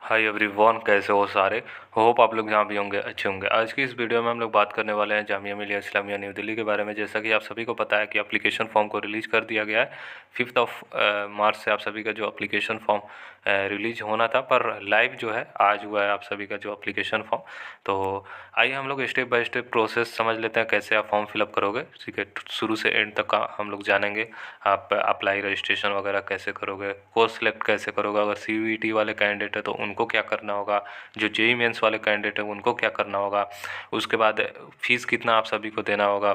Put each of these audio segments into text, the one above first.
Hi everyone, कैसे हो सारे। होप आप लोग जहाँ भी होंगे अच्छे होंगे। आज की इस वीडियो में हम लोग बात करने वाले हैं जामिया मिलिया इस्लामिया न्यू दिल्ली के बारे में। जैसा कि आप सभी को पता है कि एप्लीकेशन फॉर्म को रिलीज़ कर दिया गया है 5 मार्च से। आप सभी का जो एप्लीकेशन फॉर्म रिलीज होना था, पर लाइव जो है आज हुआ है आप सभी का जो एप्लीकेशन फॉर्म। तो आइए हम लोग स्टेप बाय स्टेप प्रोसेस समझ लेते हैं कैसे आप फॉर्म फिलअप करोगे। ठीक है, शुरू से एंड तक का हम लोग जानेंगे। आप अप्लाई रजिस्ट्रेशन वगैरह कैसे करोगे, कोर्स सेलेक्ट कैसे करोगे, अगर CUET वाले कैंडिडेट है तो उनको क्या करना होगा, जो JEE मेंस वाले कैंडिडेट है उनको क्या करना होगा, उसके बाद फ़ीस कितना आप सभी को देना होगा,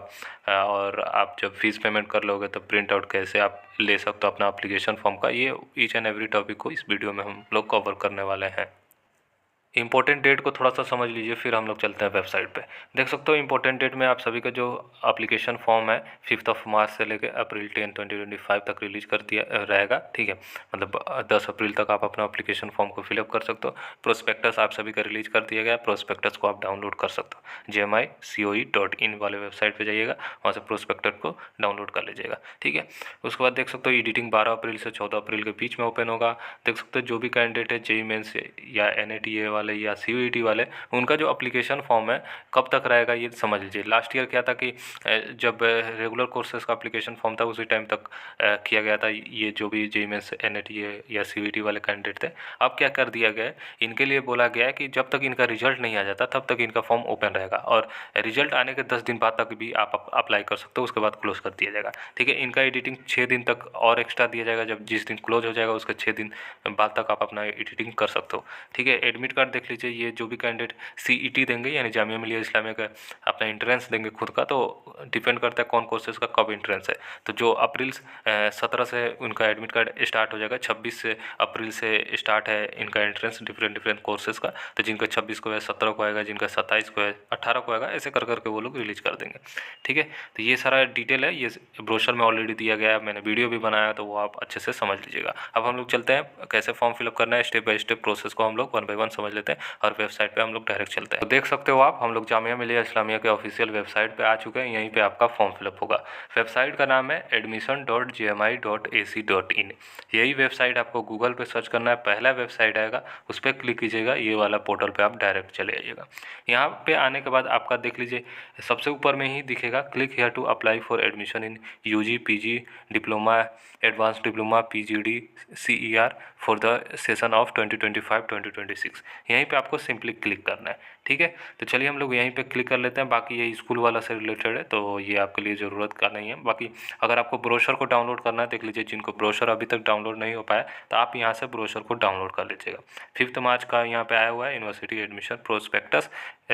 और आप जब फ़ीस पेमेंट कर लोगे तो प्रिंट आउट कैसे आप ले सकते हो अपना एप्लीकेशन फॉर्म का। ये ईच एंड एवरी टॉपिक को इस वीडियो में हम लोग कवर करने वाले हैं। इंपॉर्टेंट डेट को थोड़ा सा समझ लीजिए, फिर हम लोग चलते हैं वेबसाइट पे। देख सकते हो इंपॉर्टेंट डेट में आप सभी का जो एप्लीकेशन फॉर्म है 5 मार्च से लेकर अप्रैल 10 2025 तक रिलीज कर दिया रहेगा। ठीक है, मतलब 10 अप्रैल तक आप अपना एप्लीकेशन फॉर्म को फिलअप कर सकते हो। प्रोस्पेक्टस आप सभी का रिलीज कर दिया गया है। प्रोस्पेक्टस को आप डाउनलोड कर सकते हो। gmicoe.in वाले वेबसाइट पर जाइएगा, वहाँ से प्रोस्पेक्टस को डाउनलोड कर लीजिएगा। ठीक है, उसके बाद देख सकते हो एडिटिंग 12 अप्रैल से 14 अप्रैल के बीच में ओपन होगा। देख सकते हो जो भी कैंडिडेट है JEE मेंस या NATA वाले या CUET वाले, उनका जो एप्लीकेशन फॉर्म है कब तक रहेगा ये समझ लीजिए। लास्ट ईयर क्या था कि जब रेगुलर कोर्सेज का एप्लीकेशन फॉर्म था उसी टाइम तक किया गया था। ये जो भी JEE मेंस NATA या CUET वाले कैंडिडेट थे, अब क्या कर दिया गया है, इनके लिए बोला गया है कि जब तक इनका रिजल्ट नहीं आ जाता तब तक इनका फॉर्म ओपन रहेगा, और रिजल्ट आने के 10 दिन बाद तक भी आप अप्लाई कर सकते हो, उसके बाद क्लोज कर दिया जाएगा। ठीक है, इनका एडिटिंग 6 दिन तक और एक्स्ट्रा दिया जाएगा। जब जिस दिन क्लोज हो जाएगा उसके 6 दिन बाद तक आप अपना एडिटिंग कर सकते हो। ठीक है, एडमिट कार्ड देख लीजिए। ये जो भी कैंडिडेट CET देंगे यानी जामिया मिलिया इस्लामिया का अपना इंट्रेंस देंगे खुद का, तो डिपेंड करता है कौन कोर्सेज का कब इंट्रेंस है। तो जो अप्रैल 17 से उनका एडमिट कार्ड स्टार्ट हो जाएगा, 26 से अप्रैल से स्टार्ट है इनका एंट्रेंस डिफरेंट डिफरेंट कोर्सेज का। तो जिनका 26 को है, 17 को आएगा, जिनका 27 को है, 18 को आएगा, ऐसे कर करके वो लोग रिलीज कर देंगे। ठीक है, तो ये सारा डिटेल है, ये ब्रोशर में ऑलरेडी दिया गया है, मैंने वीडियो भी बनाया, तो वो आप अच्छे से समझ लीजिएगा। अब हम लोग चलते हैं कैसे फॉर्म फिलअप करना है, स्टेप बाय स्टेप प्रोसेस को हम लोग 1 बाय 1 समझ लेते हैं और वेबसाइट पे हम लोग डायरेक्ट चलते हैं। तो देख सकते हो आप, हम लोग जामिया मिलिया इस्लामिया के ऑफिशियल वेबसाइट पे आ चुके हैं। यहीं पे आपका फॉर्म फिलअप होगा। वेबसाइट का नाम है admission.jmi.ac.in। यही वेबसाइट आपको गूगल पे सर्च करना है, पहला वेबसाइट आएगा, उस पर क्लिक कीजिएगा, ये वाला पोर्टल पे आप डायरेक्ट चले आइएगा। यहाँ पे आने के बाद आपका देख लीजिए, सबसे ऊपर में ही दिखेगा click here to apply for admission in UG PG diploma, advance diploma, PGD CER for the session of 2025-2026। यहीं पे आपको सिंपली क्लिक करना है। ठीक है, तो चलिए हम लोग यहीं पे क्लिक कर लेते हैं। बाकी ये स्कूल वाला से रिलेटेड है, तो ये आपके लिए ज़रूरत का नहीं है। बाकी अगर आपको ब्रोशर को डाउनलोड करना है, देख लीजिए जिनको ब्रोशर अभी तक डाउनलोड नहीं हो पाया, तो आप यहाँ से ब्रोशर को डाउनलोड कर लीजिएगा। 5 मार्च का यहाँ पे आया हुआ है यूनिवर्सिटी एडमिशन प्रोस्पेक्टस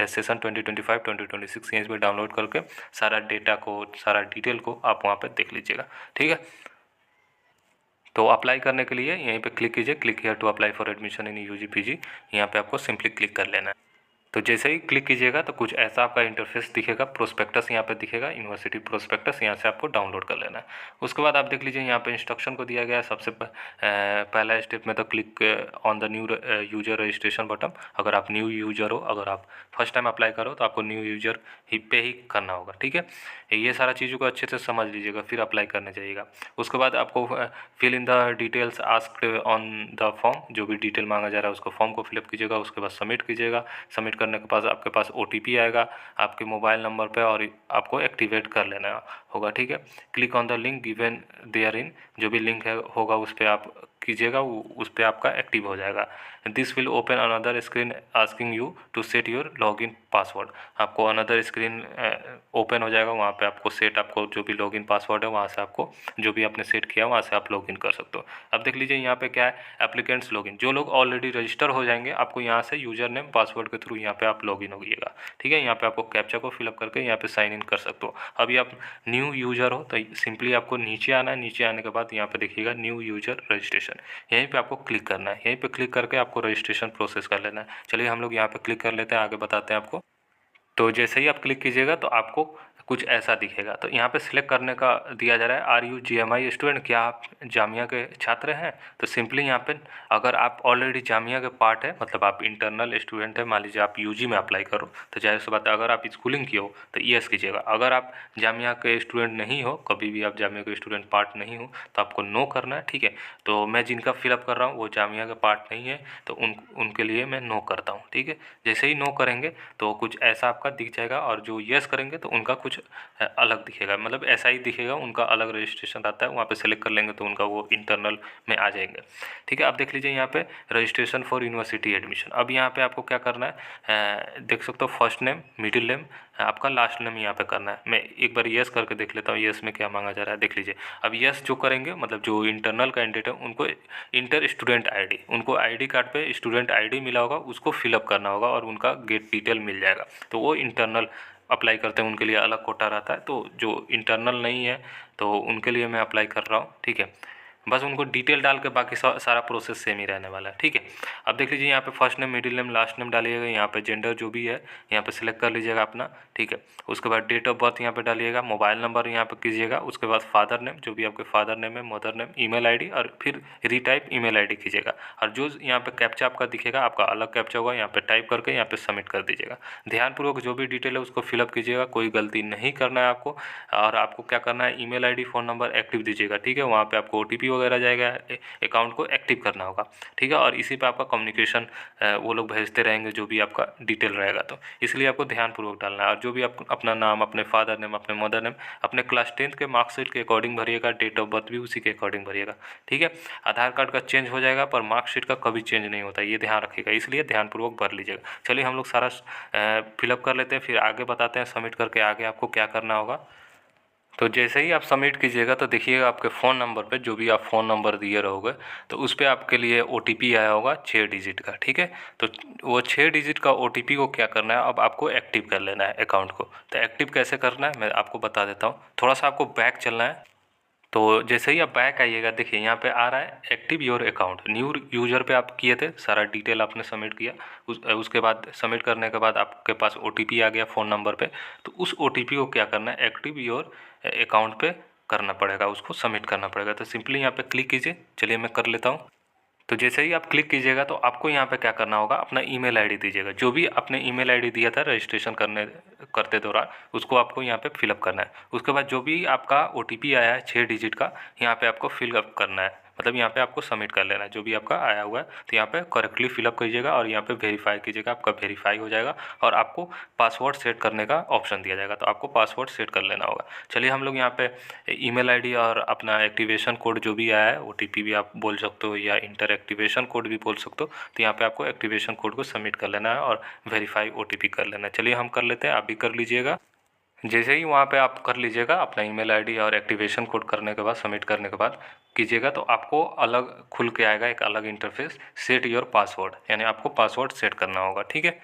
सेशन 2025-2026। यहीं पर डाउनलोड करके सारा डेटा को, सारा डिटेल को आप वहाँ पर देख लीजिएगा। ठीक है, तो अप्लाई करने के लिए यहीं पे क्लिक कीजिए, click here to apply for admission in UG PG। यहाँ पे आपको सिंपली क्लिक कर लेना है। तो जैसे ही क्लिक कीजिएगा तो कुछ ऐसा आपका इंटरफेस दिखेगा, प्रोस्पेक्टस यहाँ पे दिखेगा, यूनिवर्सिटी प्रोस्पेक्टस, यहाँ से आपको डाउनलोड कर लेना है। उसके बाद आप देख लीजिए यहाँ पे इंस्ट्रक्शन को दिया गया है। सबसे पहला स्टेप में तो click on the new user registration button. अगर आप न्यू यूजर हो, अगर आप फर्स्ट टाइम अप्लाई करो तो आपको न्यू यूजर ही पे ही करना होगा। ठीक है, ये सारा चीज़ों को अच्छे से समझ लीजिएगा, फिर अप्लाई करने जाइएगा। उसके बाद आपको fill in the details asked on the form, जो भी डिटेल मांगा जा रहा है उसको फॉर्म को फिलअप कीजिएगा। उसके बाद सबमिट कीजिएगा। सबमिट करने के पास आपके पास OTP आएगा आपके मोबाइल नंबर पे, और आपको एक्टिवेट कर लेना होगा। ठीक है, click on the link given there in, जो भी लिंक है होगा उस पर आप कीजिएगा, उस पर आपका एक्टिव हो जाएगा। This will open another screen asking you to set your login password. आपको अनदर स्क्रीन ओपन हो जाएगा, वहाँ पे आपको सेट, आपको जो भी लॉगिन पासवर्ड है वहाँ से आपको जो भी आपने सेट किया वहाँ से आप लॉगिन कर सकते हो। अब देख लीजिए यहाँ पे क्या है, एप्लीकेंट्स लॉगिन। जो लोग ऑलरेडी रजिस्टर हो जाएंगे, आपको यहाँ से यूजर नेम पासवर्ड के थ्रू यहाँ पे आप लॉगिन होइएगा। ठीक है, यहाँ पे आपको कैप्चा को फिलअप करके यहाँ पे साइन इन कर सकते हो। अभी आप न्यू यूजर हो तो सिंपली आपको नीचे आना है। नीचे आने के बाद यहाँ पे देखिएगा न्यू यूजर रजिस्ट्रेशन, यहीं पे आपको क्लिक करना है। यहीं पे क्लिक करके आपको रजिस्ट्रेशन प्रोसेस कर लेना है। चलिए हम लोग यहाँ पे क्लिक कर लेते हैं, आगे बताते हैं आपको। तो जैसे ही आप क्लिक कीजिएगा तो आपको कुछ ऐसा दिखेगा। तो यहाँ पे सिलेक्ट करने का दिया जा रहा है आर यू GMI स्टूडेंट, क्या आप जामिया के छात्र हैं। तो सिंपली यहाँ पे अगर आप ऑलरेडी जामिया के पार्ट है, मतलब आप इंटरनल स्टूडेंट है, मान लीजिए आप यूजी में अप्लाई करो तो जाहिर सी बात है अगर आप स्कूलिंग किए हो तो यस कीजिएगा। अगर आप जामिया के स्टूडेंट नहीं हो, कभी भी आप जामिया के स्टूडेंट पार्ट नहीं हो तो आपको नो करना है, ठीक है। तो मैं जिनका फिलअप कर रहा हूँ वो जामिया का पार्ट नहीं है तो उनके लिए मैं नो करता हूँ, ठीक है। जैसे ही नो करेंगे तो कुछ ऐसा आपका दिख जाएगा, और जो यस करेंगे तो उनका कुछ अलग दिखेगा, मतलब ऐसा ही दिखेगा, उनका अलग रजिस्ट्रेशन रहता है। वहाँ पे सेलेक्ट कर लेंगे तो उनका वो इंटरनल में आ जाएंगे, ठीक है। अब देख लीजिए यहाँ पे रजिस्ट्रेशन फॉर यूनिवर्सिटी एडमिशन। अब यहाँ पे आपको क्या करना है, देख सकते हो फर्स्ट नेम, मिडिल नेम, आपका लास्ट नेम यहाँ पे करना है। मैं एक बार यस करके देख लेता हूँ यस में क्या मांगा जा रहा है, देख लीजिए। अब यस जो करेंगे, मतलब जो इंटरनल कैंडिडेट है उनको इंटर स्टूडेंट आईडी, उनको आईडी कार्ड पे स्टूडेंट आईडी मिला होगा, उसको फिलअप करना होगा और उनका गेट डिटेल मिल जाएगा। तो वो इंटरनल अप्लाई करते हैं, उनके लिए अलग कोटा रहता है। तो जो इंटरनल नहीं है तो उनके लिए मैं अप्लाई कर रहा हूँ, ठीक है। बस उनको डिटेल डाल के बाकी सारा प्रोसेस सेम ही रहने वाला है, ठीक है। अब देख लीजिए यहाँ पे first name, middle name, last name डालिएगा। यहाँ पे जेंडर जो भी है यहाँ पे सिलेक्ट कर लीजिएगा अपना, ठीक है। उसके बाद डेट ऑफ बर्थ यहाँ पे डालिएगा, मोबाइल नंबर यहाँ पे कीजिएगा। उसके बाद फादर नेम, जो भी आपके फादर नेम है, मदर नेम, ईमेल आईडी, और फिर रीटाइप ईमेल आईडी कीजिएगा। और जो यहाँ पे कैप्चा आपका दिखेगा, आपका अलग कैप्चा होगा, यहाँ पे टाइप करके यहाँ पे सबमिट कर दीजिएगा। ध्यानपूर्वक जो भी डिटेल है उसको फिलअप कीजिएगा, कोई गलती नहीं करना है आपको। और आपको क्या करना है, email ID, phone number active दीजिएगा, ठीक है। वहाँ पे आपको OTP वगैरह जाएगा, अकाउंट को एक्टिव करना होगा, ठीक है। और इसी पे आपका कम्युनिकेशन वो लोग भेजते रहेंगे जो भी आपका डिटेल रहेगा, तो इसलिए आपको ध्यानपूर्वक डालना है। और जो भी आप अपना नाम, अपने फादर नेम, अपने मदर नेम, अपने क्लास 10th के मार्कशीट के अकॉर्डिंग भरिएगा, डेट ऑफ बर्थ भी उसी के अकॉर्डिंग भरिएगा, ठीक है। आधार कार्ड का चेंज हो जाएगा पर मार्कशीट का कभी चेंज नहीं होता, ये ध्यान रखिएगा, इसलिए ध्यानपूर्वक भर लीजिएगा। चलिए हम लोग सारा फिलअप कर लेते हैं, फिर आगे बताते हैं सबमिट करके आगे आपको क्या करना होगा। तो जैसे ही आप सबमिट कीजिएगा तो देखिएगा आपके फ़ोन नंबर पे, जो भी आप फ़ोन नंबर दिए रहोगे तो उस पर आपके लिए OTP आया होगा 6 डिजिट का, ठीक है। तो वो 6 डिजिट का OTP को क्या करना है, अब आपको एक्टिव कर लेना है अकाउंट को। तो एक्टिव कैसे करना है मैं आपको बता देता हूँ। थोड़ा सा आपको बैक चलना है। तो जैसे ही आप बैक आइएगा, देखिए यहाँ पे आ रहा है active your account, new user पे आप किए थे, सारा डिटेल आपने सबमिट किया। उसके बाद सबमिट करने के बाद आपके पास OTP आ गया फ़ोन नंबर पे। तो उस OTP को क्या करना है, एक्टिव योर अकाउंट पे करना पड़ेगा, उसको सबमिट करना पड़ेगा। तो सिंपली यहाँ पे क्लिक कीजिए, चलिए मैं कर लेता हूँ। तो जैसे ही आप क्लिक कीजिएगा तो आपको यहाँ पे क्या करना होगा, अपना ईमेल आईडी दीजिएगा। जो भी आपने ईमेल आईडी दिया था रजिस्ट्रेशन करते दौरान, उसको आपको यहाँ पे फिलअप करना है। उसके बाद जो भी आपका OTP आया है 6 डिजिट का, यहाँ पे आपको फिलअप करना है, मतलब यहाँ पे आपको सबमिट कर लेना है जो भी आपका आया हुआ है। तो यहाँ पे करेक्टली फिलअप कीजिएगा और यहाँ पे वेरीफाई कीजिएगा, आपका वेरीफाई हो जाएगा और आपको पासवर्ड सेट करने का ऑप्शन दिया जाएगा। तो आपको पासवर्ड सेट कर लेना होगा। चलिए हम लोग यहाँ पे ईमेल आईडी और अपना एक्टिवेशन कोड जो भी आया है, OTP भी आप बोल सकते हो या इंटर एक्टिवेशन कोड भी बोल सकते हो। तो यहाँ पे आपको एक्टिवेशन कोड को सबमिट कर लेना है और वेरीफाई OTP कर लेना है। चलिए हम कर लेते हैं, आप भी कर लीजिएगा। जैसे ही वहाँ पे आप कर लीजिएगा अपना ईमेल आईडी और एक्टिवेशन कोड करने के बाद, सबमिट करने के बाद कीजिएगा, तो आपको अलग खुल के आएगा एक अलग इंटरफेस, सेट योर पासवर्ड, यानी आपको पासवर्ड सेट करना होगा, ठीक है।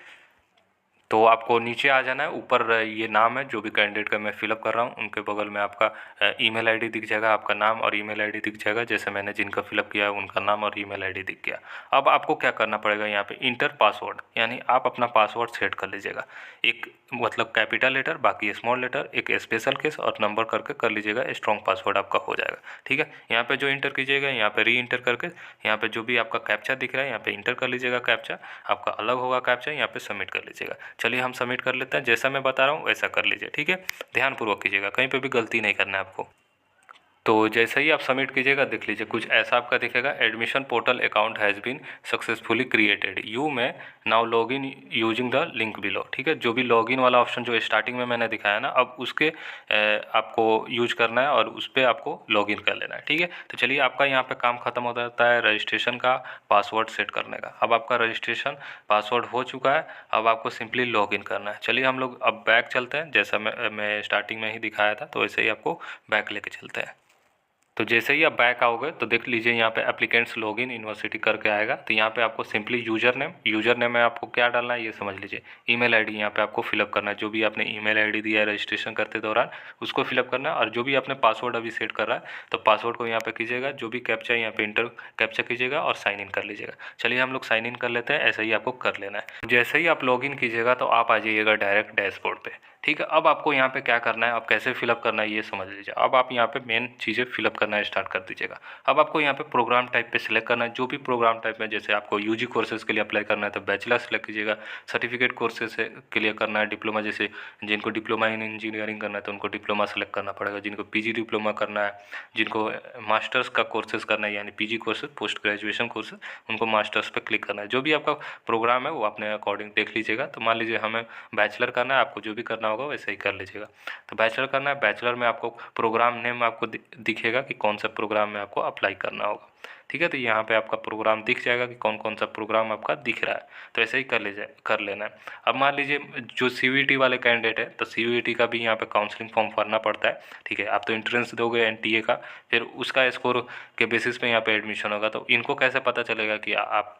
तो आपको नीचे आ जाना है, ऊपर ये नाम है जो भी कैंडिडेट का मैं फिलअप कर रहा हूँ, उनके बगल में आपका ईमेल आईडी दिख जाएगा, आपका नाम और ईमेल आईडी दिख जाएगा। जैसे मैंने जिनका फिलअप किया है उनका नाम और ईमेल आईडी दिख गया। अब आपको क्या करना पड़ेगा, यहाँ पे इंटर पासवर्ड, यानी आप अपना पासवर्ड सेट कर लीजिएगा। एक मतलब कैपिटल लेटर, बाकी स्मॉल लेटर, एक स्पेशल केस और नंबर करके कर लीजिएगा, स्ट्रॉन्ग पासवर्ड आपका हो जाएगा, ठीक है। यहाँ पे जो इंटर कीजिएगा, यहाँ पे री इंटर करके यहाँ पे जो भी आपका कैप्चा दिख रहा है यहाँ पे इंटर कर लीजिएगा। कैप्चा आपका अलग होगा, कैप्चा यहाँ पे सबमिट कर लीजिएगा। चलिए हम सबमिट कर लेते हैं, जैसा मैं बता रहा हूँ वैसा कर लीजिए, ठीक है। ध्यानपूर्वक कीजिएगा, कहीं पे भी गलती नहीं करना है आपको। तो जैसे ही आप सबमिट कीजिएगा देख लीजिए कुछ ऐसा आपका दिखेगा, admission portal account has been successfully created, you may now login using the link below, ठीक है। जो भी लॉगिन वाला ऑप्शन जो स्टार्टिंग में मैंने दिखाया ना, अब उसके आपको यूज करना है और उस पर आपको लॉगिन कर लेना है, ठीक है। तो चलिए आपका यहाँ पे काम खत्म हो जाता है रजिस्ट्रेशन का, पासवर्ड सेट करने का। अब आपका रजिस्ट्रेशन पासवर्ड हो चुका है, अब आपको सिंपली लॉगिन करना है। चलिए हम लोग अब बैक चलते हैं, जैसा मैं स्टार्टिंग में ही दिखाया था तो वैसे ही आपको बैक लेके चलते हैं। तो जैसे ही आप बैक आओगे तो देख लीजिए यहाँ पे एप्लीकेंट्स लॉगिन यूनिवर्सिटी करके आएगा। तो यहाँ पे आपको सिंपली यूज़र नेम में आपको क्या डालना है ये समझ लीजिए। ईमेल आईडी यहाँ पे आपको फिलअप करना है, जो भी आपने ईमेल आईडी दिया है रजिस्ट्रेशन करते दौरान उसको फिलअप करना है। और जो भी आपने पासवर्ड अभी सेट कर रहा है तो पासवर्ड को यहाँ पे कीजिएगा, जो भी कैप्चा है यहाँ पे इंटर कैप्चा कीजिएगा और साइन इन कर लीजिएगा। चलिए हम लोग साइन इन कर लेते हैं, ऐसा ही आपको कर लेना है। जैसे ही आप लॉगिन कीजिएगा तो आप आ जाइएगा डायरेक्ट डैशबोर्ड पे, ठीक है, अब आपको यहाँ पे क्या करना है, अब कैसे फिलअप करना है ये समझ लीजिए। अब आप यहाँ पे मेन चीज़ें फिलअप करना स्टार्ट कर दीजिएगा। अब आपको यहाँ पे प्रोग्राम टाइप पे सिलेक्ट करना है, जो भी प्रोग्राम टाइप में, जैसे आपको यूजी कोर्सेज़ के लिए अप्लाई करना है तो बैचलर सेलेक्ट कीजिएगा, सर्टिफिकेट कोर्सेज के लिए करना है डिप्लोमा, जैसे जिनको डिप्लोमा इन इंजीनियरिंग करना है तो उनको डिप्लोमा सेलेक्ट करना पड़ेगा, जिनको पीजी डिप्लोमा करना है, जिनको मास्टर्स का कोर्सेज़ करना है यानी PG courses post graduation courses, उनको मास्टर्स पे क्लिक करना है। जो भी आपका प्रोग्राम है वो अपने अकॉर्डिंग देख लीजिएगा। तो मान लीजिए हमें बैचलर करना है, आपको जो भी करना होगा वैसे ही कर लीजिएगा। तो बैचलर करना है, बैचलर में आपको प्रोग्राम नेम आपको दिखेगा कि कौन सा प्रोग्राम में आपको अप्लाई करना होगा। ठीक है, तो यहाँ पे आपका प्रोग्राम दिख जाएगा कि कौन कौन सा प्रोग्राम आपका दिख रहा है, तो ऐसे ही कर लेना है। अब मान लीजिए जो सीयूईटी वाले कैंडिडेट है तो सीयूईटी का भी यहाँ पे काउंसलिंग फॉर्म भरना पड़ता है। ठीक है, आप तो एंट्रेंस दोगे एनटीए का, फिर उसका स्कोर के बेसिस पे यहाँ पे एडमिशन होगा। तो इनको कैसे पता चलेगा कि आप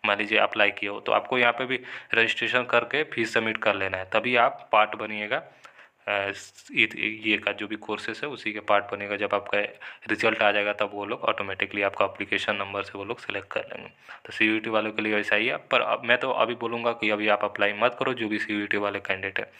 मान लीजिए अप्लाई किए हो, तो आपको यहाँ पे भी रजिस्ट्रेशन करके फीस सबमिट कर लेना है, तभी आप पार्ट बनिएगा ये का जो भी कोर्सेस है उसी के पार्ट बनेगा। जब आपका रिजल्ट आ जाएगा तब वो लोग ऑटोमेटिकली आपका अप्लीकेशन नंबर से वो लोग सेलेक्ट कर लेंगे। तो सीयूईटी वालों के लिए वैसा ही है। पर अब मैं तो अभी बोलूँगा कि अभी आप अप्लाई मत करो, जो भी सीयूईटी वाले कैंडिडेट है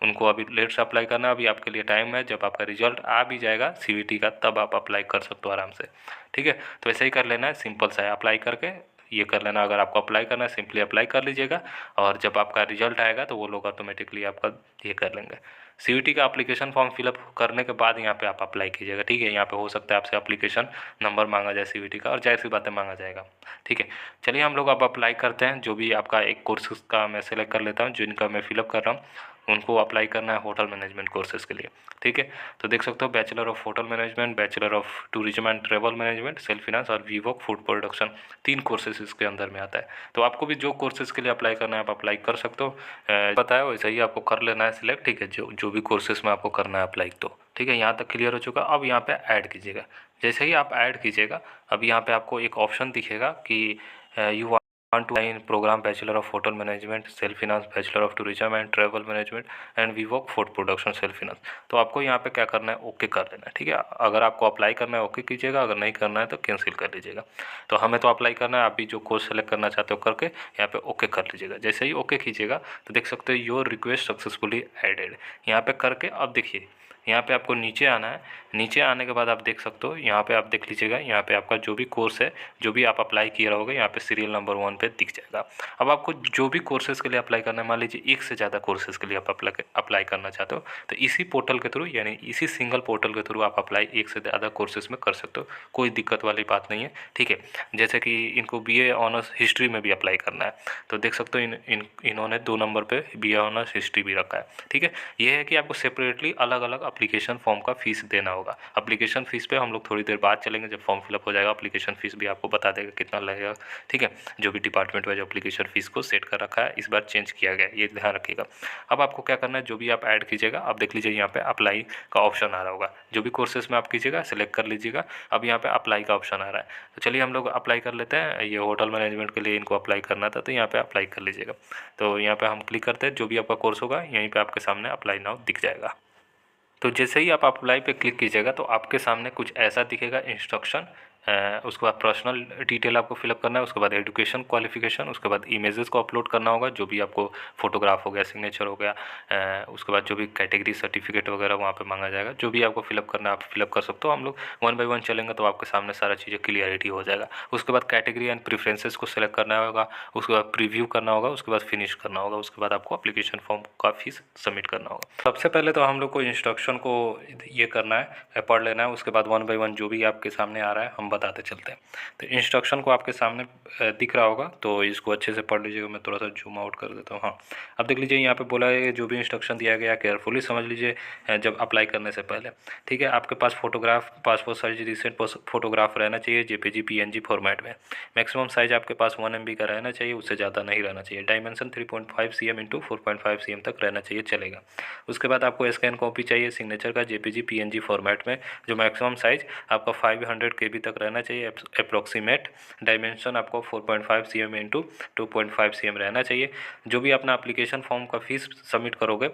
उनको अभी लेट से अप्लाई करना। अभी आपके लिए टाइम है, जब आपका रिजल्ट आ भी जाएगा सीयूईटी का तब आप अप्लाई कर सकते हो आराम से। ठीक है, तो ऐसे ही कर लेना है, सिंपल सा है, अप्लाई करके ये कर लेना। अगर आपको अप्लाई करना है सिंपली अप्लाई कर लीजिएगा, और जब आपका रिजल्ट आएगा तो वो लोग ऑटोमेटिकली आपका ये कर लेंगे। सीयूईटी का एप्लीकेशन फॉर्म फिलअप करने के बाद यहाँ पे आप अप्लाई कीजिएगा। ठीक है, यहाँ पे हो सकता है आपसे एप्लीकेशन नंबर मांगा जाए सीयूईटी का, और जाहिर सी बातें मांगा जाएगा। ठीक है, चलिए हम लोग अब अप्लाई करते हैं। जो भी आपका एक कोर्स का मैं सेलेक्ट कर लेता हूँ, जिनका मैं फिलअप कर रहा हूँ उनको अप्लाई करना है होटल मैनेजमेंट कोर्सेज़ के लिए। ठीक है, तो देख सकते हो bachelor of hotel management, bachelor of tourism and travel management, self finance और वीवॉक फूड प्रोडक्शन, 3 कोर्सेज इसके अंदर में आता है। तो आपको भी जो कोर्सेज़ के लिए अप्लाई करना है आप अप्लाई कर सकते हो। पता है वैसे ही आपको कर लेना है सिलेक्ट। ठीक है, जो भी कोर्सेज़ में आपको करना है अप्लाई, तो ठीक है, यहाँ तक क्लियर हो चुका। अब यहाँ पे ऐड कीजिएगा। जैसे ही आप ऐड कीजिएगा अब यहाँ पे आपको एक ऑप्शन दिखेगा कि you want to in programme bachelor of hotel management, self finance, bachelor of tourism and travel management and BVoc food production self finance. तो आपको यहाँ पे क्या करना है, ओके कर लेना है। ठीक है, अगर आपको अप्लाई करना है ओके कीजिएगा, अगर नहीं करना है तो कैंसिल कर लीजिएगा। तो हमें तो अप्लाई करना है, आप भी जो कोर्स सेलेक्ट करना चाहते हो करके यहाँ पे ओके कर लीजिएगा। जैसे ही ओके कीजिएगा तो देख सकते हो योर रिक्वेस्ट सक्सेसफुली एडेड, यहाँ पे करके अब देखिए यहाँ पे आपको नीचे आना है। नीचे आने के बाद आप देख सकते हो यहाँ पे आप देख लीजिएगा, यहाँ पे आपका जो भी कोर्स है, जो भी आप अप्लाई किए रहोगे यहाँ पे सीरियल नंबर 1 पे दिख जाएगा। अब आपको जो भी कोर्सेज़ के लिए अप्लाई करना है, मान लीजिए एक से ज़्यादा कोर्सेज़ के लिए आप अप्लाई करना चाहते हो, तो इसी पोर्टल के थ्रू यानी इसी सिंगल पोर्टल के थ्रू आप अप्लाई एक से ज़्यादा कोर्सेज़ में कर सकते हो, कोई दिक्कत वाली बात नहीं है। ठीक है, जैसे कि इनको बीए ऑनर्स हिस्ट्री में भी अप्लाई करना है, तो देख सकते हो इन्होंने 2 नंबर पे बीए ऑनर्स हिस्ट्री भी रखा है। ठीक है, ये है कि आपको सेपरेटली अलग अलग एप्लीकेशन फॉर्म का फीस देना होगा। एप्लीकेशन फ़ीस पे हम लोग थोड़ी देर बाद चलेंगे, जब फॉर्म फिलअप हो जाएगा एप्लीकेशन फ़ीस भी आपको बता देगा कितना लगेगा। ठीक है, जो भी डिपार्टमेंट वाइज एप्लीकेशन फ़ीस को सेट कर रखा है, इस बार चेंज किया गया है, ये ध्यान रखिएगा। अब आपको क्या करना है, जो भी आप ऐड कीजिएगा, अब देख लीजिए यहाँ पे अप्लाई का ऑप्शन आ रहा होगा, जो भी कोर्सेज में आप कीजिएगा सेलेक्ट कर लीजिएगा। अब यहाँ पे अप्लाई का ऑप्शन आ रहा है, तो चलिए हम लोग अप्लाई कर लेते हैं। ये होटल मैनेजमेंट के लिए इनको अप्लाई करना था, तो यहाँ पे अप्लाई कर लीजिएगा। तो यहाँ पे हम क्लिक करते हैं, जो भी आपका कोर्स होगा यहीं पे आपके सामने अप्लाई नाउ दिख जाएगा। तो जैसे ही आप अप्लाई पे क्लिक कीजिएगा तो आपके सामने कुछ ऐसा दिखेगा इंस्ट्रक्शन। उसके बाद पर्सनल डिटेल आपको फिलअप करना है, उसके बाद एजुकेशन क्वालिफिकेशन, उसके बाद इमेजेस को अपलोड करना होगा, जो भी आपको फोटोग्राफ हो गया, सिग्नेचर हो गया, उसके बाद जो भी कैटेगरी सर्टिफिकेट वगैरह वहाँ पे मांगा जाएगा, जो भी आपको फिलअप करना है आप फिलअप कर सकते हो। हम लोग 1 बाय 1 चलेंगे तो आपके सामने सारा चीज़ें क्लियरिटी हो जाएगा। उसके बाद कैटेगरी एंड प्रेफरेंसेस को सिलेक्ट करना होगा, उसके बाद प्रीव्यू करना होगा, उसके बाद फिनिश करना होगा, उसके बाद आपको एप्लीकेशन फॉर्म का फीस सबमिट करना होगा। सबसे पहले तो हम लोग को इंस्ट्रक्शन को ये करना है, पढ़ लेना है, उसके बाद 1 बाय 1 जो भी आपके सामने आ रहा है हम बताते चलते हैं। तो इंस्ट्रक्शन को आपके सामने दिख रहा होगा, तो इसको अच्छे से पढ़ लीजिएगा। मैं थोड़ा सा जूम आउट कर देता हूँ। हाँ, अब देख लीजिए यहाँ पे बोला है जो भी इंस्ट्रक्शन दिया गया केयरफुली समझ लीजिए जब अप्लाई करने से पहले। ठीक है, आपके पास photograph, passport size recent photograph रहना चाहिए जेपीजी पीएनजी फॉर्मेट में। मैक्सिमम साइज आपके पास 1 MB का रहना चाहिए, उससे ज़्यादा नहीं रहना चाहिए। डायमेंशन 3.5 cm इंटू 4.5 cm तक रहना चाहिए, चलेगा। उसके बाद आपको स्कैन कॉपी चाहिए सिग्नेचर का जेपीजी पीएनजी फॉर्मेट में, जो मैक्सिमम साइज आपका 500 KB तक रहना चाहिए अप्रोक्सीमेट। डायमेंशन आपको 4.5 cm इंटू 2.5 cm रहना चाहिए। जो भी अपना एप्लीकेशन फॉर्म का फीस सबमिट करोगे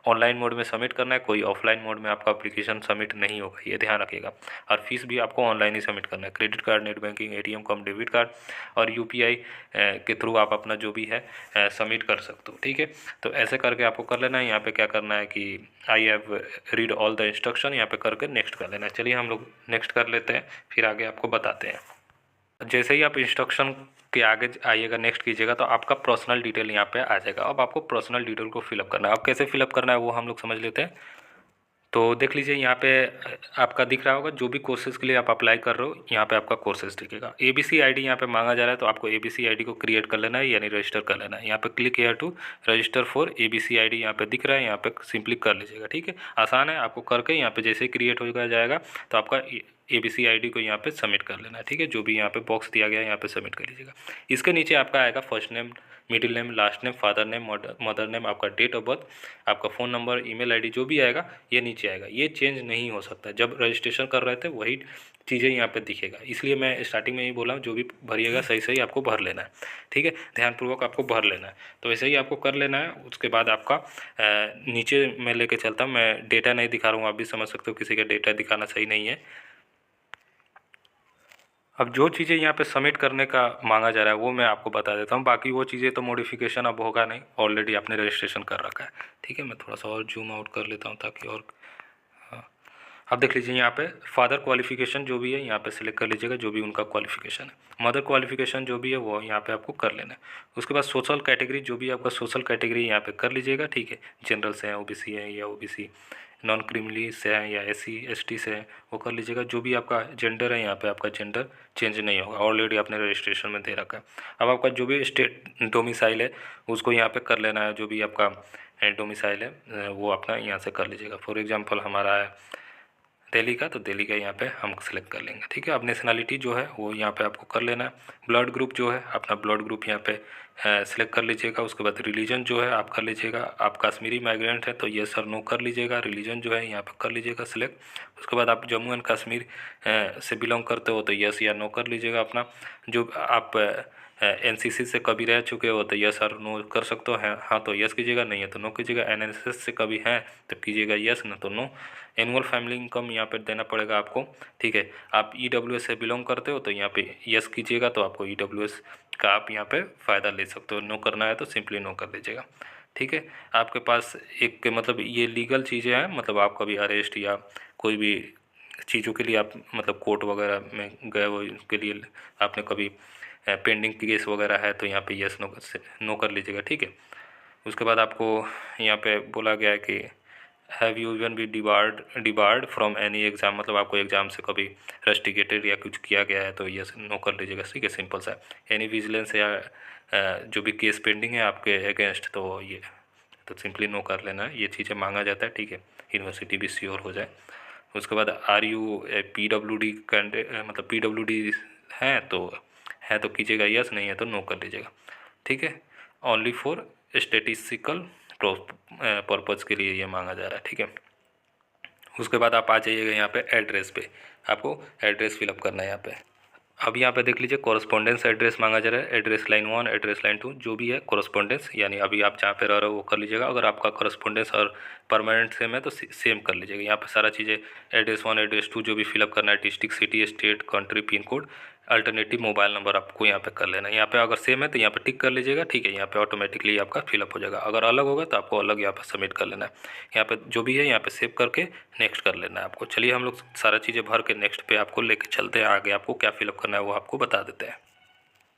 ऑनलाइन मोड में सबमिट करना है, कोई ऑफलाइन मोड में आपका एप्लीकेशन सबमिट नहीं होगा, ये ध्यान रखिएगा। और फीस भी आपको ऑनलाइन ही सबमिट करना है। Credit card, net banking, ATM cum debit card और यूपीआई के थ्रू आप अपना जो भी है सबमिट कर सकते हो, ठीक है। तो ऐसे करके आपको कर लेना है। यहाँ पे क्या करना है कि I have read all the instruction, यहाँ पे करके नेक्स्ट कर लेना है। चलिए हम लोग नेक्स्ट कर लेते हैं, फिर आगे आपको बताते हैं। जैसे ही आप इंस्ट्रक्शन के आगे आइएगा, नेक्स्ट कीजिएगा, तो आपका पर्सनल डिटेल यहाँ पे आ जाएगा। अब आपको पर्सनल डिटेल को फिलअप करना है। अब कैसे फिलअप करना है वो हम लोग समझ लेते हैं। तो देख लीजिए यहाँ पे आपका दिख रहा होगा जो भी कोर्सेज़ के लिए आप अप्लाई कर रहे हो, यहाँ पे आपका कोर्सेज़ दिखेगा। ABC ID यहाँ पे मांगा जा रहा है, तो आपको ABC ID को क्रिएट कर लेना है, यानी रजिस्टर कर लेना है। यहाँ पे click here to register for ABC ID यहाँ पे दिख रहा है, यहाँ पे सिंपली कर लीजिएगा, ठीक है। आसान है, आपको करके यहाँ पे जैसे ही क्रिएट हो जाएगा तो आपका ABC ID को यहाँ पे सबमिट कर लेना है, ठीक है। जो भी यहाँ पे बॉक्स दिया गया है यहाँ पे सबमिट कर लीजिएगा। इसके नीचे आपका आएगा first name, middle name, last name, father name, mother name, आपका डेट ऑफ बर्थ, आपका फ़ोन नंबर, ईमेल आईडी जो भी आएगा ये नीचे आएगा। ये चेंज नहीं हो सकता, जब रजिस्ट्रेशन कर रहे थे वही चीज़ें यहाँ पे दिखेगा। इसलिए मैं स्टार्टिंग में ही बोला हूँ जो भी भरिएगा सही सही आपको भर लेना है, ठीक है। ध्यानपूर्वक आपको भर लेना है। तो वैसे ही आपको कर लेना है। उसके बाद आपका नीचे मैं लेके चलता हूँ। मैं डेटा नहीं दिखा रहा हूँ, आप भी समझ सकते हो किसी का डेटा दिखाना सही नहीं है। अब जो चीज़ें यहाँ पे सबमिट करने का मांगा जा रहा है वो मैं आपको बता देता हूँ। बाकी वो चीज़ें तो मॉडिफिकेशन अब होगा नहीं, ऑलरेडी आपने रजिस्ट्रेशन कर रखा है, ठीक है। मैं थोड़ा सा और जूम आउट कर लेता हूँ ताकि और हाँ। अब देख लीजिए यहाँ पे फादर क्वालिफिकेशन जो भी है यहाँ पे सिलेक्ट कर लीजिएगा, जो भी उनका क्वालिफिकेशन है। मदर क्वालिफिकेशन जो भी है वो यहाँ पे आपको कर लेना है। उसके बाद सोशल कैटेगरी, जो भी आपका सोशल कैटेगरी यहाँ पे कर लीजिएगा, ठीक है। जनरल से है, OBC है या OBC नॉन क्रिमिनली से है या SC ST से है, वो कर लीजिएगा। जो भी आपका जेंडर है यहाँ पे आपका जेंडर चेंज नहीं होगा, ऑलरेडी आपने रजिस्ट्रेशन में दे रखा है। अब आपका जो भी स्टेट डोमिसाइल है उसको यहाँ पे कर लेना है। जो भी आपका डोमिसाइल है वो अपना यहाँ से कर लीजिएगा। फॉर एग्जांपल हमारा है दिल्ली का, तो दिल्ली का यहाँ पे हम सेलेक्ट कर लेंगे, ठीक है। अब नेशनलिटी जो है वो यहाँ पे आपको कर लेना है। ब्लड ग्रुप जो है अपना ब्लड ग्रुप यहाँ पे सेलेक्ट कर लीजिएगा। उसके बाद रिलीजन जो है आप कर लीजिएगा। आप कश्मीरी माइग्रेंट है तो ये सर नो कर लीजिएगा। रिलीजन जो है यहाँ पे कर लीजिएगा सिलेक्ट। उसके बाद आप जम्मू एंड कश्मीर से बिलोंग करते हो तो यस या नो कर लीजिएगा अपना। जो आप NCC से कभी रह चुके हो तो यस और नो कर सकते हो। हैं हाँ तो यस कीजिएगा, नहीं है तो नो कीजिएगा। NSS से कभी हैं तो कीजिएगा यस, ना तो नो। एनुअल फैमिली इनकम यहाँ पे देना पड़ेगा आपको, ठीक है। आप EWS से बिलोंग करते हो तो यहाँ पे यस कीजिएगा, तो आपको EWS का आप यहाँ पे फ़ायदा ले सकते हो। नो करना है तो सिंपली नो कर दीजिएगा, ठीक है। आपके पास एक मतलब ये लीगल चीज़ें हैं, मतलब आप कभी अरेस्ट या कोई भी चीज़ों के लिए आप मतलब कोर्ट वगैरह में गए हो, इसके लिए आपने कभी पेंडिंग केस वगैरह है तो यहाँ पे यस नो कर लीजिएगा, ठीक है। उसके बाद आपको यहाँ पे बोला गया है कि have you even be debarred from any exam, मतलब आपको एग्ज़ाम से कभी रस्टिकेटेड या कुछ किया गया है तो यस नो कर लीजिएगा, ठीक है। सिंपल सा। एनी विजिलेंस या जो भी केस पेंडिंग है आपके अगेंस्ट तो ये तो सिंपली नो कर लेना है। ये चीज़ें मांगा जाता है, ठीक है। यूनिवर्सिटी भी श्योर हो जाए। उसके बाद आर यू PWD कैंडिडेट, मतलब PWD है तो कीजिएगा यस, नहीं है तो नो कर लीजिएगा, ठीक है। ओनली फॉर स्टेटिस्टिकल पर्पज़ के लिए ये मांगा जा रहा है, ठीक है। उसके बाद आप आ जाइएगा यहाँ पे एड्रेस पे, आपको एड्रेस फिलअप करना है यहाँ पे। अब यहाँ पे देख लीजिए कॉरस्पॉन्डेंस एड्रेस मांगा जा रहा है। एड्रेस लाइन 1, एड्रेस लाइन 2 जो भी है कॉरस्पॉन्डेंस, यानी अभी आप जहाँ पे रह रहे हो वो कर लीजिएगा। अगर आपका कॉरस्पॉन्डेंस और परमानेंट सेम है तो सेम कर लीजिएगा। यहाँ पे सारा चीज़ें एड्रेस 1 एड्रेस 2 जो भी फिलअप करना है, district, city, state, country, pin code, alternative mobile number आपको यहाँ पे कर लेना है। यहाँ पे अगर सेम है तो यहाँ पे टिक कर लीजिएगा, ठीक है। यहाँ पे ऑटोमेटिकली आपका फिलअप हो जाएगा। अगर अलग होगा तो आपको अलग यहाँ पे सबमिट कर लेना है। यहाँ पे जो भी है यहाँ पे सेव करके नेक्स्ट कर लेना है आपको। चलिए हम लोग सारा चीज़ें भर के नेक्स्ट पे आपको लेके चलते हैं। आगे आपको क्या फिलअप करना है वो आपको बता देते हैं।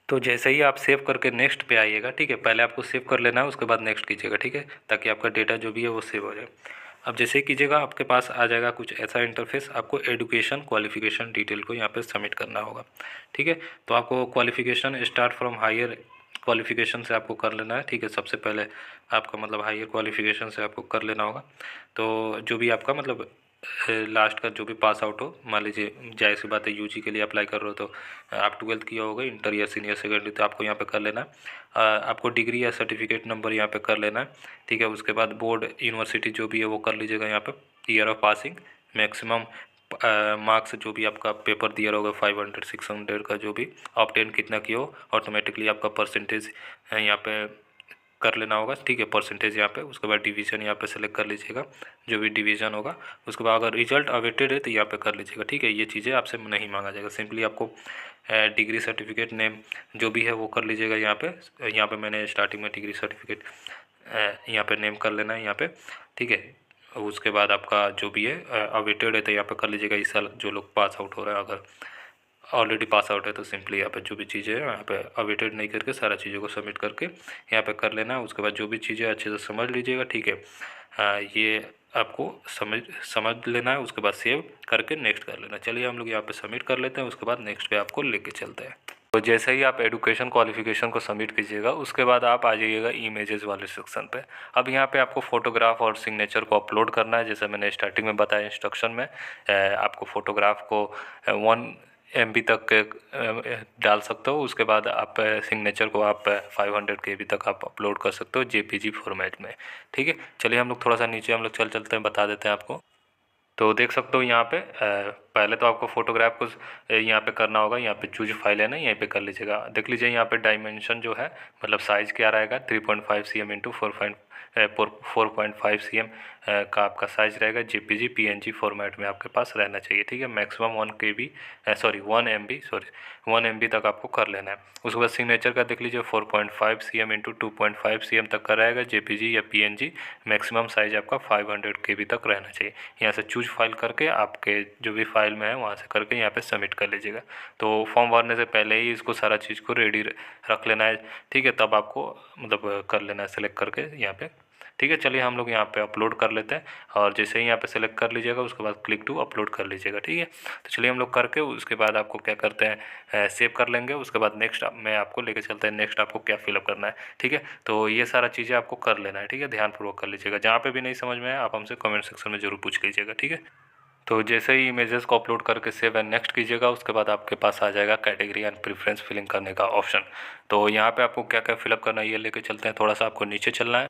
तो जैसे ही आप सेव करके नेक्स्ट पे आइएगा, ठीक है। पहले आपको सेव कर लेना है, उसके बाद नेक्स्ट कीजिएगा, ठीक है, ताकि आपका डेटा जो भी है वो सेव हो जाए। अब जैसे ही कीजिएगा आपके पास आ जाएगा कुछ ऐसा इंटरफेस। आपको एजुकेशन क्वालिफिकेशन डिटेल को यहाँ पे सबमिट करना होगा, ठीक है। तो आपको qualification start from higher qualification से आपको कर लेना है, ठीक है। सबसे पहले आपका मतलब हायर क्वालिफिकेशन से आपको कर लेना होगा। तो जो भी आपका मतलब लास्ट का जो भी पास आउट हो, मान लीजिए जाहिर सी बात है UG के लिए अप्लाई कर रहे हो तो आप 12th किया होगा, इंटर या सीनियर सेकेंडरी, तो आपको यहाँ पे कर लेना है। आपको डिग्री या सर्टिफिकेट नंबर यहाँ पे कर लेना है, ठीक है। उसके बाद बोर्ड यूनिवर्सिटी जो भी है वो कर लीजिएगा। यहाँ पे year of passing, maximum marks जो भी आपका पेपर दिया होगा 500 600 का जो भी ऑब्टेन कितना किया हो, ऑटोमेटिकली आपका परसेंटेज यहाँ पे कर लेना होगा, ठीक है। परसेंटेज यहाँ पे, उसके बाद डिवीज़न यहाँ पे सेलेक्ट कर लीजिएगा, जो भी डिवीज़न होगा। उसके बाद अगर रिजल्ट अवेटेड है तो यहाँ पे कर लीजिएगा, ठीक है। ये चीज़ें आपसे नहीं मांगा जाएगा, सिंपली आपको डिग्री सर्टिफिकेट नेम जो भी है वो कर लीजिएगा यहाँ पे। यहाँ पे मैंने स्टार्टिंग में डिग्री सर्टिफिकेट यहाँ पे नेम कर लेना है यहाँ पे, ठीक है। उसके बाद आपका जो भी है अवेटेड है तो यहाँ पे कर लीजिएगा। इस साल जो लोग पास आउट हो रहे हैं, अगर ऑलरेडी पास आउट है तो सिंपली यहाँ पे जो भी चीज़ें हैं यहाँ पे अवेटेड नहीं करके सारा चीज़ों को सबमिट करके यहाँ पे कर लेना है। उसके बाद जो भी चीज़ें अच्छे से समझ लीजिएगा, ठीक है। ये आपको समझ लेना है। उसके बाद सेव करके नेक्स्ट कर लेना। चलिए हम लोग यहाँ पे सबमिट कर लेते हैं, उसके बाद नेक्स्ट पे आपको लेके चलते हैं। तो जैसे ही आप एजुकेशन क्वालिफिकेशन को सबमिट कीजिएगा, उसके बाद आप आ जाइएगा इमेजेस वाले सेक्शन पे। अब यहाँ पे आपको फ़ोटोग्राफ और सिग्नेचर को अपलोड करना है। जैसे मैंने स्टार्टिंग में बताया इंस्ट्रक्शन में, आपको फ़ोटोग्राफ को 1 MB तक डाल सकते हो। उसके बाद आप सिग्नेचर को आप 500 KB तक आप अपलोड कर सकते हो JPG फॉर्मेट में, ठीक है। चलिए हम लोग थोड़ा सा नीचे हम लोग चलते हैं, बता देते हैं आपको। तो देख सकते हो यहाँ पे पहले तो आपको फ़ोटोग्राफ को यहाँ पे करना होगा। यहाँ पे चूज फाइल है ना, यहीं पे कर लीजिएगा। देख लीजिए यहाँ पे डायमेंशन जो है, मतलब साइज़ क्या रहेगा, 3.5 cm इंटू 4.5 cm का आपका साइज़ रहेगा। JPG PNG फॉर्मेट में आपके पास रहना चाहिए, ठीक है। मैक्सिमम 1 MB तक आपको कर लेना है। उसके बाद सिग्नेचर का देख लीजिए 4.5 cm इंटू 2.5 cm तक का रहेगा। JPG या PNG मैक्सिमम साइज़ आपका 500 KB तक रहना चाहिए। यहाँ से चूज फाइल करके आपके जो भी फाइल में है वहाँ से करके यहाँ पे सबमिट कर लीजिएगा। तो फॉर्म भरने से पहले ही इसको सारा चीज़ को रेडी रख लेना है, ठीक है। तब आपको मतलब कर लेना है सेलेक्ट करके यहाँ पे, ठीक है। चलिए हम लोग यहाँ पे अपलोड कर लेते हैं, और जैसे ही यहाँ पे सेलेक्ट कर लीजिएगा उसके बाद क्लिक टू अपलोड कर लीजिएगा, ठीक है। तो चलिए हम लोग करके उसके बाद आपको क्या करते हैं, सेव कर लेंगे। उसके बाद नेक्स्ट मैं आपको लेके चलते हैं, नेक्स्ट आपको क्या फिलअप करना है, ठीक है। तो ये सारा चीज़ें आपको कर लेना है, ठीक है। ध्यानपूर्वक कर लीजिएगा। जहाँ पे भी नहीं समझ में आए आप हमसे कमेंट सेक्शन में ज़रूर पूछ लीजिएगा, ठीक है। तो जैसे ही इमेजेस को अपलोड करके सेव एंड नेक्स्ट कीजिएगा, उसके बाद आपके पास आ जाएगा कैटेगरी एंड प्रेफरेंस फिलिंग करने का ऑप्शन। तो यहाँ पे आपको क्या क्या फिलअप करना है ये लेके चलते हैं। थोड़ा सा आपको नीचे चलना है।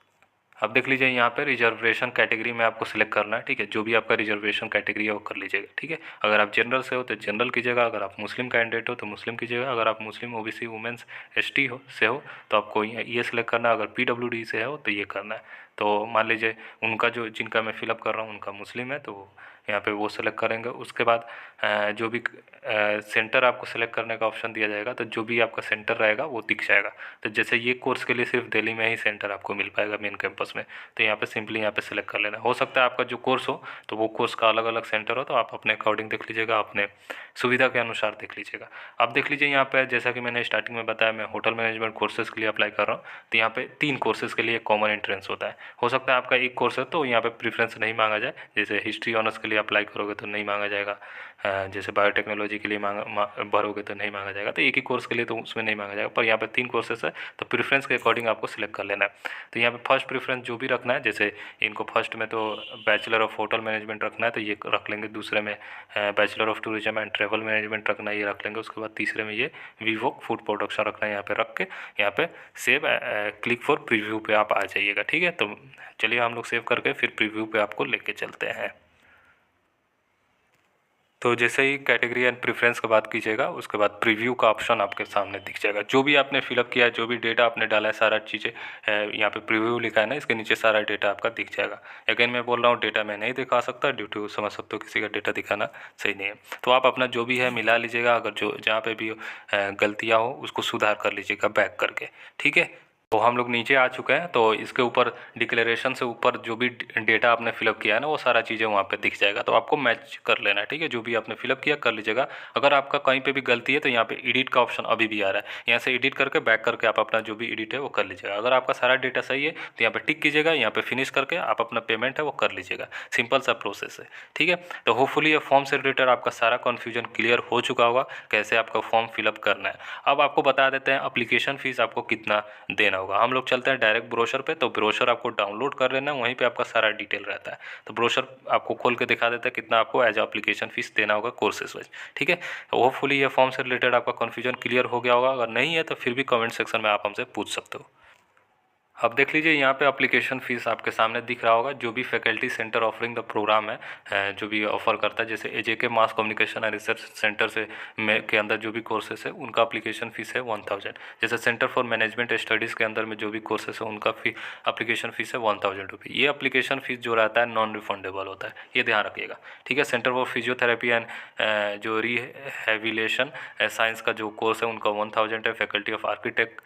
अब देख लीजिए यहाँ पे रिजर्वेशन कैटेगरी में आपको सिलेक्ट करना है, ठीक है। जो भी आपका रिजर्वेशन कैटेगरी है वो कर लीजिएगा, ठीक है। अगर आप जनरल से हो तो जनरल कीजिएगा, अगर आप मुस्लिम कैंडिडेट हो तो मुस्लिम कीजिएगा, अगर आप मुस्लिम OBC वुमेंस ST हो तो आपको ये सिलेक्ट करना है। अगर PWD से हो तो ये करना है। तो मान लीजिए उनका जो जिनका मैं फिलअप कर रहा हूँ उनका मुस्लिम है, तो यहाँ पे वो सेलेक्ट करेंगे। उसके बाद जो भी सेंटर आपको सेलेक्ट करने का ऑप्शन दिया जाएगा, तो जो भी आपका सेंटर रहेगा वो दिख जाएगा। तो जैसे ये कोर्स के लिए सिर्फ दिल्ली में ही सेंटर आपको मिल पाएगा मेन कैंपस में, तो यहाँ पे सिंपली यहाँ पे सेलेक्ट कर लेना। हो सकता है आपका जो कोर्स हो तो वो कोर्स का अलग अलग सेंटर हो, तो आप अपने अकॉर्डिंग देख लीजिएगा, अपने सुविधा के अनुसार देख लीजिएगा। अब देख लीजिए यहाँ पे जैसा कि मैंने स्टार्टिंग में बताया, मैं होटल मैनेजमेंट कोर्सेज़ के लिए अप्लाई कर रहा हूँ। तो यहाँ पे 3 कोर्सेज़ के लिए कॉमन एंट्रेंस होता है। हो सकता है आपका एक कोर्स है तो यहाँ पे प्रेफरेंस नहीं मांगा जाए। जैसे हिस्ट्री ऑनर्स के लिए अप्लाई करोगे तो नहीं मांगा जाएगा, जैसे बायोटेक्नोलॉजी के लिए भरोगे तो नहीं मांगा जाएगा। तो एक ही कोर्स के लिए तो उसमें नहीं मांगा जाएगा, पर यहाँ पे 3 कोर्सेस है तो प्रेफरेंस के अकॉर्डिंग आपको सिलेक्ट कर लेना है। तो यहाँ पे फर्स्ट प्रेफरेंस जो भी रखना है, जैसे इनको फर्स्ट में तो बैचलर ऑफ होटल मैनेजमेंट रखना है तो ये रख लेंगे। दूसरे में bachelor of tourism and travel management रखना है, ये रख लेंगे। उसके बाद तीसरे में ये वीवोक फूड प्रोडक्शन रखना है, यहाँ पे रख के यहाँ पे सेव क्लिक फॉर प्रीव्यू पे आप आ जाइएगा, ठीक है। तो चलिए हम लोग सेव करके फिर प्रीव्यू पे आपको लेके चलते हैं। तो जैसे ही कैटेगरी एंड प्रेफरेंस की बात कीजिएगा, उसके बाद प्रीव्यू का ऑप्शन आपके सामने दिख जाएगा। जो भी आपने फिलअप किया है, जो भी डेटा आपने डाला है, सारा चीज़ें यहाँ पे प्रीव्यू लिखा है ना, इसके नीचे सारा डेटा आपका दिख जाएगा। अगेन मैं बोल रहा हूँ, डेटा मैं नहीं दिखा सकता ड्यू टू, समझ सकते हो, किसी का डेटा दिखाना सही नहीं है। तो आप अपना जो भी है मिला लीजिएगा। अगर जो जहाँ पर भी गलतियाँ हो उसको सुधार कर लीजिएगा बैक करके, ठीक है। तो हम लोग नीचे आ चुके हैं। तो इसके ऊपर डिक्लेरेशन से ऊपर जो भी डेटा आपने फिलअप किया है ना, वो सारा चीज़ें वहाँ पे दिख जाएगा। तो आपको मैच कर लेना है, ठीक है। जो भी आपने फिलअप किया कर लीजिएगा। अगर आपका कहीं पे भी गलती है तो यहाँ पे एडिट का ऑप्शन अभी भी आ रहा है, यहाँ से एडिट करके बैक करके आप अपना जो भी एडिट है वो कर लीजिएगा। अगर आपका सारा डेटा सही है तो यहाँ पे टिक कीजिएगा, यहाँ पे फिनिश करके आप अपना पेमेंट है वो कर लीजिएगा। सिंपल सा प्रोसेस है, ठीक है। तो होपफुली ये फॉर्म से रिलेटेड आपका सारा कन्फ्यूजन क्लियर हो चुका होगा, कैसे आपका फॉर्म फिलअप करना है। अब आपको बता देते हैं अप्लीकेशन फ़ीस आपको कितना देना होगा। हम लोग चलते हैं डायरेक्ट ब्रोशर पे। तो ब्रोशर आपको डाउनलोड कर लेना है, वहीं पे आपका सारा डिटेल रहता है। तो ब्रोशर आपको खोल के दिखा देता है कितना आपको एज एप्लीकेशन फीस देना होगा कोर्सेज वाइज, ठीक है। तो होपफुली ये फॉर्म से रिलेटेड आपका कन्फ्यूजन क्लियर हो गया होगा। अगर नहीं है तो फिर भी कमेंट सेक्शन में आप हमसे पूछ सकते हो। अब देख लीजिए यहाँ पे एप्लीकेशन फ़ीस आपके सामने दिख रहा होगा। जो भी faculty centre offering the programme है, जो भी ऑफ़र करता है, जैसे AJK mass communication and research centre से में के अंदर जो भी कोर्सेस है उनका एप्लीकेशन फ़ीस है 1000। जैसे सेंटर फॉर मैनेजमेंट स्टडीज़ के अंदर में जो भी कोर्सेस है उनका एप्लीकेशन फ़ीस है 1000 रुपये। ये एप्लीकेशन फ़ीस जो रहता है नॉन रिफंडेबल होता है, ये ध्यान रखिएगा, ठीक है। सेंटर फॉर फिजियोथेरेपी एंड जो रिहेबिलिटेशन साइंस का जो कोर्स है उनका 1000 है। फैकल्टी ऑफ आर्किटेक्ट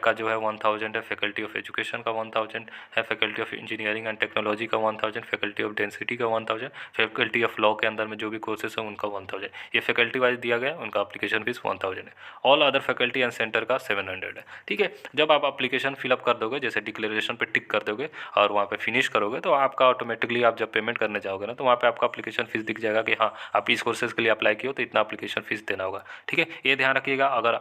का जो है 1000 है। फैकल्टी ऑफ एजुकेशन का 1000 है। Faculty of engineering and technology का 1000। फैकल्टी ऑफ डेंसिटी का 1000। फैकल्टी ऑफ लॉ के अंदर में जो भी कोर्सेस हैं उनका 1000। ये फैकल्टी वाइज दिया गया है, उनका एप्लीकेशन फीस 1000 है। All other faculty and centre का 700 है, ठीक है। जब आप एप्लीकेशन फिलअप कर दोगे, जैसे डिक्लेरेशन पे टिक कर दोगे और वहाँ पे फिनिश करोगे, तो आपका ऑटोमेटिकली आप जब पेमेंट करने जाओगे ना, तो वहाँ पे आपका एप्लीकेशन फीस दिख जाएगा कि हाँ आप इस कोर्सेज के लिए अप्लाई किए हो तो इतना एप्लीकेशन फीस देना होगा, ठीक है। ये ध्यान रखिएगा, अगर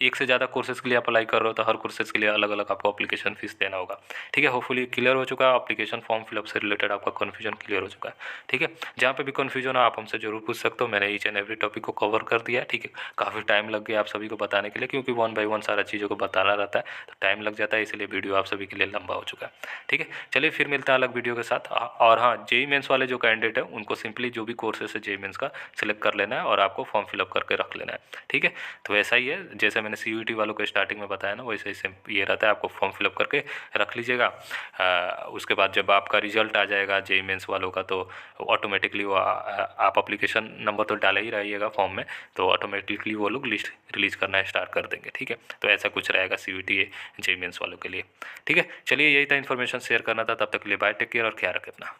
एक से ज़्यादा कोर्सेज के लिए अप्लाई कर रहे हो तो हर कोर्सेज के लिए अलग अलग आपको एप्लीकेशन फीस देना होगा, ठीक है। होपफुली क्लियर हो चुका है, एप्लीकेशन फॉर्म फिलअप से रिलेटेड आपका कन्फ्यूजन क्लियर हो चुका है, ठीक है। जहाँ पे भी कन्फ्यूजन हो आप हमसे जरूर पूछ सकते हो। मैंने ईच एंड एवरी टॉपिक को कवर कर दिया है, ठीक है। काफ़ी टाइम लग गया आप सभी को बताने के लिए, क्योंकि 1 बाय 1 सारा चीज़ों को बताना रहता है तो टाइम लग जाता है, इसलिए वीडियो आप सभी के लिए लंबा हो चुका है, ठीक है। चलिए फिर मिलते हैं अलग वीडियो के साथ। और हाँ, जेई मेंस वाले जो कैंडिडेट है उनको सिंपली जो भी कोर्सेस है जेई मेंस का सिलेक्ट कर लेना है और आपको फॉर्म फिलअप करके रख लेना है, ठीक है। तो ऐसा ही है, जैसे मैंने सीयूईटी वालों को स्टार्टिंग में बताया ना, वैसे ही ये रहता है, आपको फॉर्म फिलअप करके रख लीजिएगा। उसके बाद जब आपका रिजल्ट आ जाएगा जेई मेंस वालों का, तो ऑटोमेटिकली वो आप अप्लीकेशन नंबर तो डाला ही रहिएगा फॉर्म में, तो ऑटोमेटिकली वो लोग लिस्ट रिलीज़ करना स्टार्ट कर देंगे, ठीक है। तो ऐसा कुछ रहेगा सीयूईटी जेई मेंस वालों के लिए, ठीक है। चलिए यही था, इन्फॉर्मेशन शेयर करना था। तब तक के लिए बाय, टेक केयर और ख्याल रखें अपना।